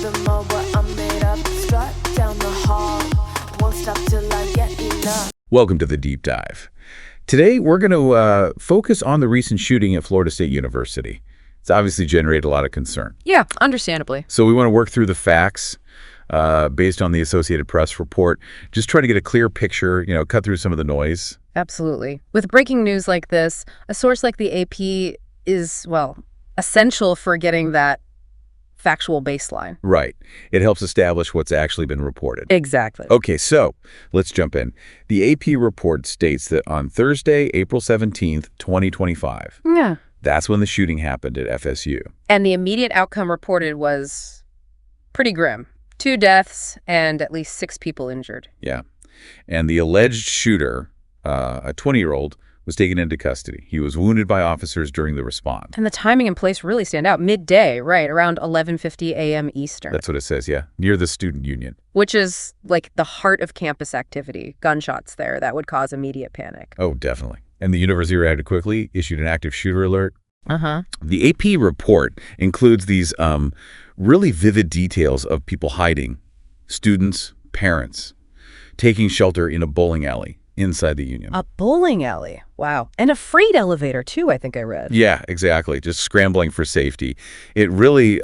them all what I'm made up. Strut down the hall, won't stop till I get enough. Welcome to the Deep Dive. Today, we're going to focus on the recent shooting at Florida State University. It's obviously generated a lot of concern. Yeah, understandably. So we want to work through the facts based on the Associated Press report, just try to get a clear picture, cut through some of the noise. Absolutely. With breaking news like this, a source like the AP is, essential for getting that factual baseline. Right. It helps establish what's actually been reported. Exactly. Okay, so let's jump in. The AP report states that on Thursday, April 17th, 2025, that's when the shooting happened at FSU. And the immediate outcome reported was pretty grim. 2 deaths and at least 6 people injured. Yeah. And the alleged shooter, a 20-year-old, was taken into custody. He was wounded by officers during the response. And the timing and place really stand out. Midday, right, around 11:50 a.m. Eastern. That's what it says, yeah, near the student union. Which is like the heart of campus activity. Gunshots there that would cause immediate panic. Oh, definitely. And the university reacted quickly, issued an active shooter alert. Uh-huh. The AP report includes these really vivid details of people hiding, students, parents, taking shelter in a bowling alley inside the union. A bowling alley. Wow. And a freight elevator, too, I think I read. Yeah, exactly. Just scrambling for safety. It really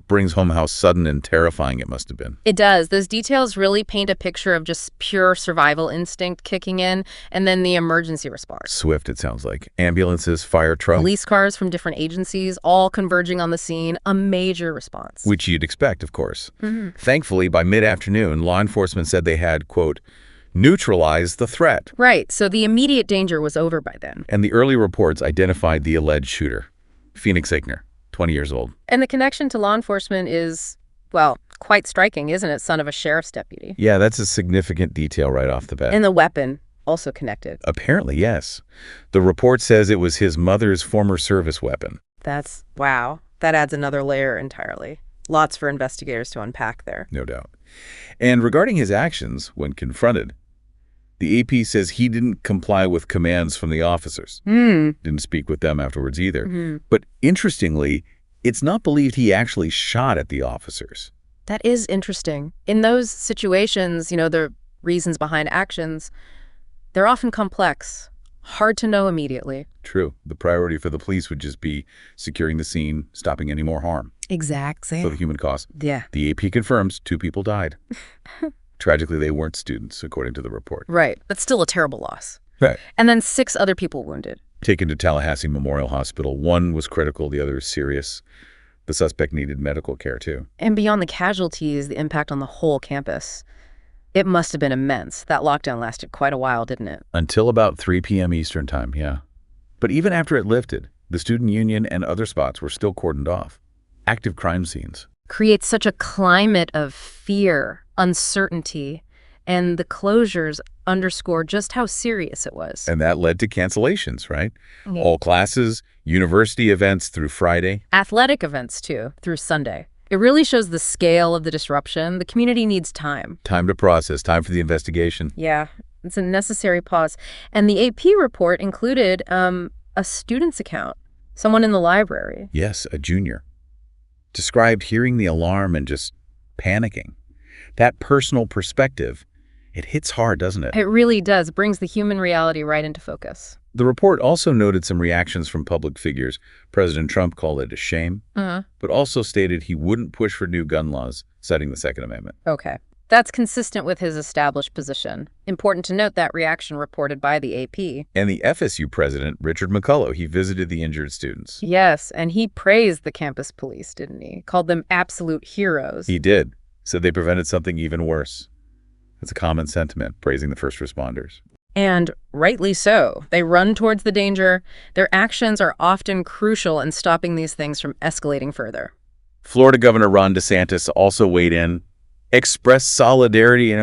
brings home how sudden and terrifying it must have been. It does. Those details really paint a picture of just pure survival instinct kicking in, and then the emergency response. Swift, it sounds like. Ambulances, fire trucks. Police cars from different agencies, all converging on the scene. A major response. Which you'd expect, of course. Thankfully, by mid-afternoon, law enforcement said they had, quote, neutralized the threat. Right, so the immediate danger was over by then. And the early reports identified the alleged shooter, Phoenix Ikner, 20 years old. And the connection to law enforcement is, quite striking, isn't it? Son of a sheriff's deputy. Yeah, that's a significant detail right off the bat. And the weapon, also connected. Apparently, yes. The report says it was his mother's former service weapon. Wow. That adds another layer entirely. Lots for investigators to unpack there. No doubt. And regarding his actions when confronted, the AP says he didn't comply with commands from the officers. Didn't speak with them afterwards either. But interestingly, it's not believed he actually shot at the officers. That is interesting. In those situations, the reasons behind actions, they're often complex, hard to know immediately. True. The priority for the police would just be securing the scene, stopping any more harm. Exactly. For the human cost. Yeah. The AP confirms 2 people died. Tragically, they weren't students, according to the report. Right. That's still a terrible loss. Right. And then 6 other people wounded. Taken to Tallahassee Memorial Hospital. 1 was critical, the other is serious. The suspect needed medical care, too. And beyond the casualties, the impact on the whole campus, it must have been immense. That lockdown lasted quite a while, didn't it? Until about 3 p.m. Eastern time, yeah. But even after it lifted, the student union and other spots were still cordoned off. Active crime scenes. Creates such a climate of fear, uncertainty, and the closures underscore just how serious it was. And that led to cancellations, right? Yeah. All classes, university events through Friday. Athletic events, too, through Sunday. It really shows the scale of the disruption. The community needs time. Time to process, time for the investigation. Yeah, it's a necessary pause. And the AP report included a student's account, someone in the library. Yes, a junior. Described hearing the alarm and just panicking. That personal perspective, it hits hard, doesn't it? It really does. Brings the human reality right into focus. The report also noted some reactions from public figures. President Trump called it a shame, but also stated he wouldn't push for new gun laws, citing the Second Amendment. Okay. That's consistent with his established position. Important to note that reaction reported by the AP. And the FSU president, Richard McCullough, he visited the injured students. Yes, and he praised the campus police, didn't he? Called them absolute heroes. He did. Said they prevented something even worse. It's a common sentiment, praising the first responders. And rightly so. They run towards the danger. Their actions are often crucial in stopping these things from escalating further. Florida Governor Ron DeSantis also weighed in, expressed solidarity,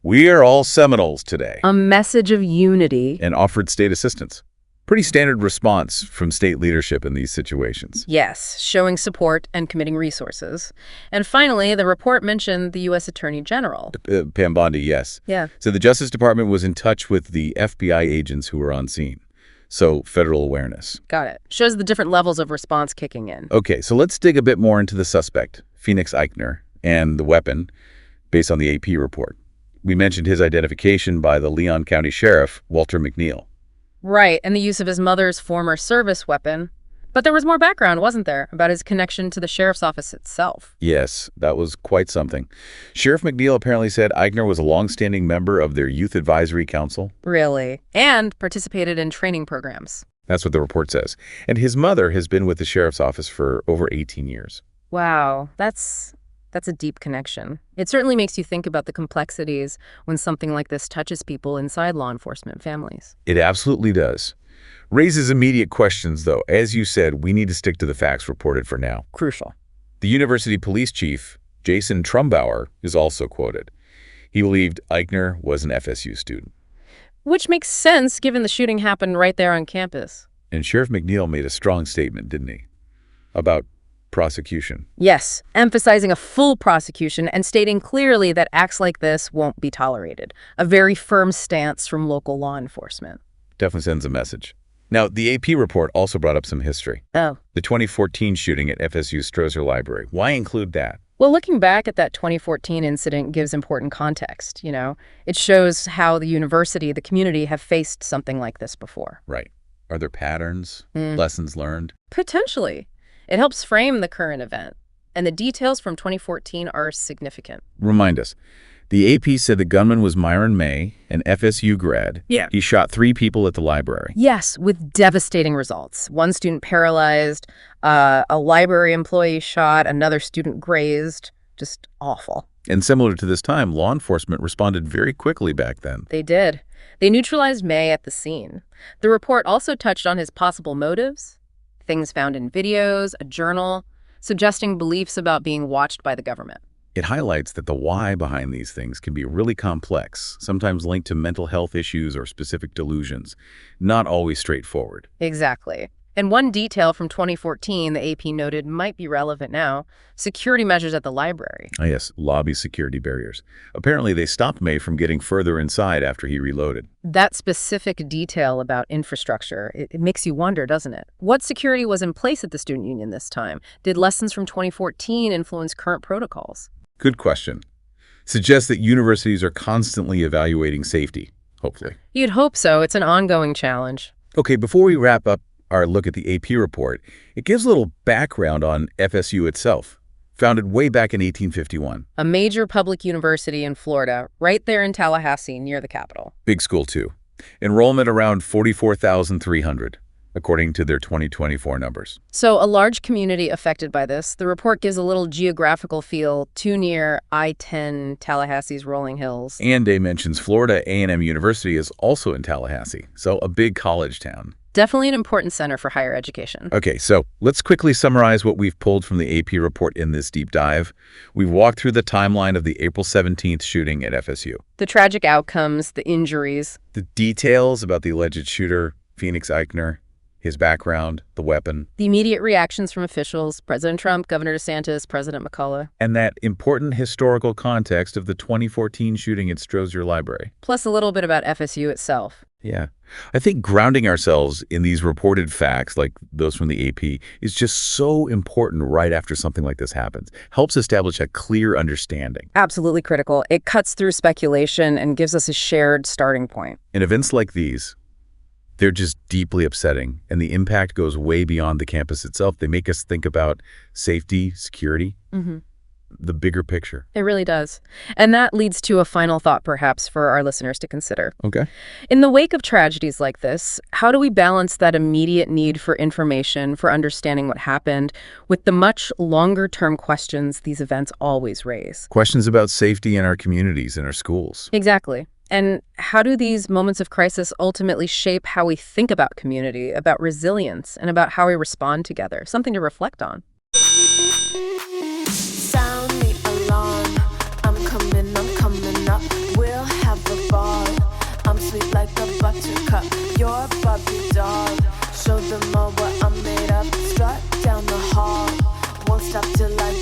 we are all Seminoles today. A message of unity. And offered state assistance. Pretty standard response from state leadership in these situations. Yes, showing support and committing resources. And finally, the report mentioned the U.S. Attorney General. Pam Bondi, yes. Yeah. So the Justice Department was in touch with the FBI agents who were on scene. So federal awareness. Got it. Shows the different levels of response kicking in. Okay, so let's dig a bit more into the suspect, Phoenix Ikner, and the weapon based on the AP report. We mentioned his identification by the Leon County Sheriff, Walter McNeil. Right, and the use of his mother's former service weapon. But there was more background, wasn't there, about his connection to the sheriff's office itself? Yes, that was quite something. Sheriff McNeil apparently said Ikner was a longstanding member of their Youth Advisory Council. Really? And participated in training programs. That's what the report says. And his mother has been with the sheriff's office for over 18 years. Wow, that's a deep connection. It certainly makes you think about the complexities when something like this touches people inside law enforcement families. It absolutely does. Raises immediate questions, though. As you said, we need to stick to the facts reported for now. Crucial. The university police chief, Jason Trumbauer, is also quoted. He believed Ikner was an FSU student. Which makes sense given the shooting happened right there on campus. And Sheriff McNeil made a strong statement, didn't he? About prosecution. Yes, emphasizing a full prosecution and stating clearly that acts like this won't be tolerated. A very firm stance from local law enforcement. Definitely sends a message. Now, the AP report also brought up some history. Oh. The 2014 shooting at FSU Strozer Library. Why include that? Well, looking back at that 2014 incident gives important context, you know. It shows how the university, the community, have faced something like this before. Right. Are there patterns, lessons learned? Potentially. It helps frame the current event. And the details from 2014 are significant. Remind us. The AP said the gunman was Myron May, an FSU grad. Yeah. He shot 3 people at the library. Yes, with devastating results. One student paralyzed, a library employee shot, another student grazed. Just awful. And similar to this time, law enforcement responded very quickly back then. They did. They neutralized May at the scene. The report also touched on his possible motives, things found in videos, a journal, suggesting beliefs about being watched by the government. It highlights that the why behind these things can be really complex, sometimes linked to mental health issues or specific delusions, not always straightforward. Exactly. And one detail from 2014 the AP noted might be relevant now, security measures at the library. Ah, yes, lobby security barriers. Apparently, they stopped May from getting further inside after he reloaded. That specific detail about infrastructure, it makes you wonder, doesn't it? What security was in place at the student union this time? Did lessons from 2014 influence current protocols? Good question. Suggests that universities are constantly evaluating safety, hopefully. You'd hope so. It's an ongoing challenge. Okay, before we wrap up our look at the AP report, it gives a little background on FSU itself. Founded way back in 1851. A major public university in Florida, right there in Tallahassee, near the capital. Big school, too. Enrollment around 44,300. According to their 2024 numbers. So a large community affected by this. The report gives a little geographical feel, too near I-10, Tallahassee's rolling hills. And they mentions Florida A&M University is also in Tallahassee, so a big college town. Definitely an important center for higher education. Okay, so let's quickly summarize what we've pulled from the AP report in this deep dive. We've walked through the timeline of the April 17th shooting at FSU. The tragic outcomes, the injuries. The details about the alleged shooter, Phoenix Ikner, his background, the weapon. The immediate reactions from officials, President Trump, Governor DeSantis, President McCullough. And that important historical context of the 2014 shooting at Strozer Library. Plus a little bit about FSU itself. Yeah. I think grounding ourselves in these reported facts, like those from the AP, is just so important right after something like this happens. Helps establish a clear understanding. Absolutely critical. It cuts through speculation and gives us a shared starting point. In events like these, they're just deeply upsetting, and the impact goes way beyond the campus itself. They make us think about safety, security, the bigger picture. It really does. And that leads to a final thought, perhaps, for our listeners to consider. Okay. In the wake of tragedies like this, how do we balance that immediate need for information, for understanding what happened, with the much longer-term questions these events always raise? Questions about safety in our communities and our schools. Exactly. And how do these moments of crisis ultimately shape how we think about community, about resilience, and about how we respond together? Something to reflect on. Sound the alarm. I'm coming up. We'll have a ball. I'm sweet like a buttercup. You're Barbie doll. Show them all what I'm made of. Strut down the hall. Won't stop till I